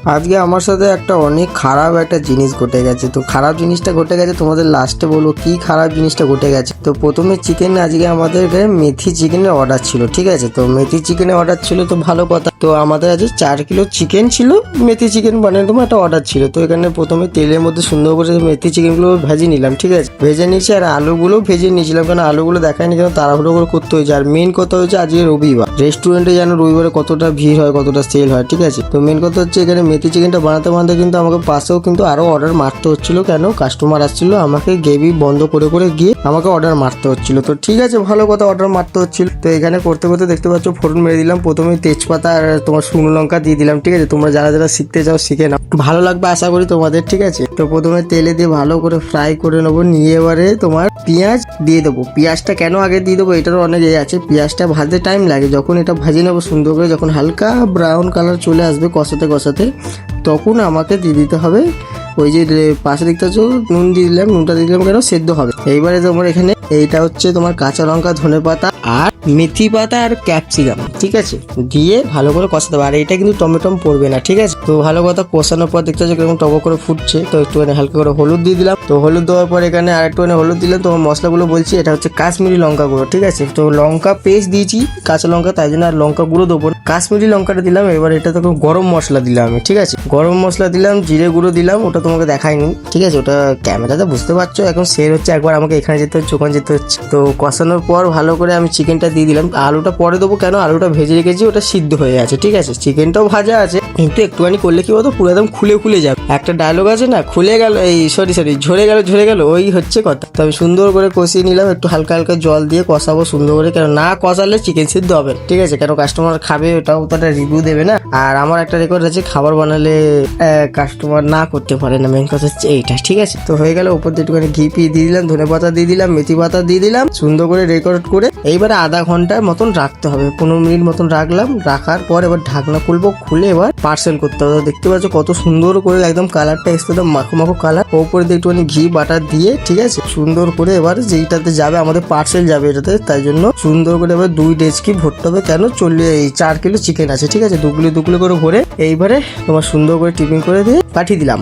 আজকে আমার সাথে একটা অনেক খারাপ একটা জিনিস ঘটে গেছে। তো খারাপ জিনিসটা ঘটে গেছে তোমাদের লাস্টে বলবো কি খারাপ জিনিসটা ঘটে গেছে। তো প্রথমে চিকেন, আজকে আমাদের মেথি চিকেনের অর্ডার ছিল, ঠিক আছে। তো মেথি চিকেনের অর্ডার ছিল, তো ভালো কথা। তো আমাদের আজকে 4 কিলো চিকেন ছিল, মেথি চিকেন বানিয়ে তোমার একটা অর্ডার ছিল। তো এখানে প্রথমে তেলের মধ্যে সুন্দর করে মেথি চিকেনগুলো ভেজে নিলাম, ঠিক আছে। ভেজে নিয়েছি আর আলুগুলো ভেজে নিয়েছিলাম, কারণ আলুগুলো দেখায়নি, কেন তাড়াহুড়ো করে করতে হয়েছে। আর মেন কথা হচ্ছে আজকে রবিবার, রেস্টুরেন্টে যেন রবিবারে কতটা ভিড় হয়, কতটা সেল হয়, ঠিক আছে। তো মেন কথা হচ্ছে এখানে মেথি চিকেনটা বানাতে বানাতে কিন্তু আমাকে পাশেও কিন্তু আরো অর্ডার মারতে হচ্ছিল, কেন কাস্টমার আসছিল, আমাকে গ্রেভি বন্ধ করে করে গিয়ে আমাকে অর্ডার মারতে হচ্ছিল। তো ঠিক আছে, ভালো কথা, অর্ডার মারতে হচ্ছিল। তো এখানে করতে করতে দেখতে পাচ্ছ ফোড়ন মেরে দিলাম। প্রথমে তেজপাতা আর তোমার শুকনো লঙ্কা দিয়ে দিলাম, ঠিক আছে। তোমরা যারা যারা শিখতে চাও শিখে নাও, ভালো লাগবে আশা করি তোমাদের, ঠিক আছে। তো প্রথমে তেলে দিয়ে ভালো করে ফ্রাই করে নেবো, নিয়ে এবারে তোমার পেঁয়াজ দিয়ে দেবো। পেঁয়াজটা কেন আগে দিয়ে দেবো এটারও অনেক আছে। পেঁয়াজটা ভাজতে টাইম লাগে, যখন এটা ভাজে নেবো সুন্দর করে, যখন হালকা ব্রাউন কালার চলে আসবে কষাতে কষাতে, তখন আমাকে দিয়ে দিতে হবে ওই যে পাশে দেখতে পাচ্ছ নুন দিয়ে দিলাম। নুনটা দিয়ে দিলাম কেন, সেদ্ধ হবে। এইবারে তোমার এখানে এইটা হচ্ছে তোমার কাঁচা লঙ্কা, ধনেপাতা আর মেথি পাতা আর ক্যাপসিকাম, ঠিক আছে, দিয়ে ভালো করে কষাতে হবে। আর এটা কিন্তু টমেটম পড়বে না, ঠিক আছে। তো ভালো কথা কষানোর পর দেখতে পাচ্ছ কিরকম টক করে ফুটছে। তো একটুখানি হালকা করে হলুদ দিয়ে দিলাম। তো হলুদ দেওয়ার পর এখানে আর একটুখানি হলুদ দিলাম। তোমার মশলাগুলো বলছি, এটা হচ্ছে কাশ্মীরি লঙ্কা গুঁড়ো, ঠিক আছে। তো লঙ্কা পেস্ট দিয়েছি কাঁচা লঙ্কা, তাই জন্য আর লঙ্কা গুঁড়ো দেবো না, কাশ্মীরি লঙ্কাটা দিলাম। এবার এটা তো গরম মশলা দিলাম আমি, ঠিক আছে। গরম মশলা দিলাম, জিরে গুঁড়ো দিলাম, ওটা তোমাকে দেখাইনি, ঠিক আছে। ওটা ক্যামেরাতে বুঝতে পারছো। এখন সের হচ্ছে একবার আমাকে এখানে যেতে হচ্ছে, ওখানে যেতে হচ্ছে। তো কষানোর পর ভালো করে আমি চিকেনটা দিয়ে দিলাম। আলুটা পরে দেবো, কেন আলুটা ভেজে রেখেছি, ওটা সিদ্ধ হয়ে আছে, ঠিক আছে। চিকেনটাও ভাজা আছে, কিন্তু একটুখানি করলে কি বলতো পুরো একদম খুলে খুলে যাবে। একটা ডায়লগ আছে না, খুলে গেল, এই সরি ঝরে গেল, ওই হচ্ছে কথা। তো আমি সুন্দর করে কষিয়ে নিলাম, একটু হালকা হালকা জল দিয়ে কষাবো সুন্দর করে, কেন না কষালে চিকেন সিদ্ধ হবে, ঠিক আছে। কেন কাস্টমার খাবে, ওটাও তো একটা রিভিউ দেবে না। আর আমার একটা রেকর্ড আছে, খাবার বানালে কাস্টমার না করতে পারে না, মেন কথা হচ্ছে এইটা, ঠিক আছে। তো হয়ে গেল, উপর দিয়ে একটুখানি ঘি দিয়ে দিলাম, ধনে পাতা দিয়ে দিলাম, মেথি পাতা দিয়ে দিলাম, সুন্দর করে রেকর্ড করে এইবারে আধা ঘন্টার মতন রাখতে হবে, 15 মিনিট মতন রাখলাম। রাখার পর এবার ঢাকনা খুলবো, খুলে এবার পার্সেল করতে হবে। দেখতে পাচ্ছ কত সুন্দর করে একদম কালারটা এসছে, একদম মাখো মাখো কালার। ওপরে দিয়ে একটুখানি ঘি বাটার দিয়ে, ঠিক আছে, সুন্দর করে এবার যেইটাতে যাবে আমাদের পার্সেল যাবে এটাতে, তাই জন্য সুন্দর করে এবার 2 ডেচকি ভরতে হবে, কেন 4 কিলো চিকেন আছে, ঠিক আছে। 2 কিলো করে ভরে এইবারে তোমার সুন্দর করে টিফিন করে দিয়ে পাঠিয়ে দিলাম।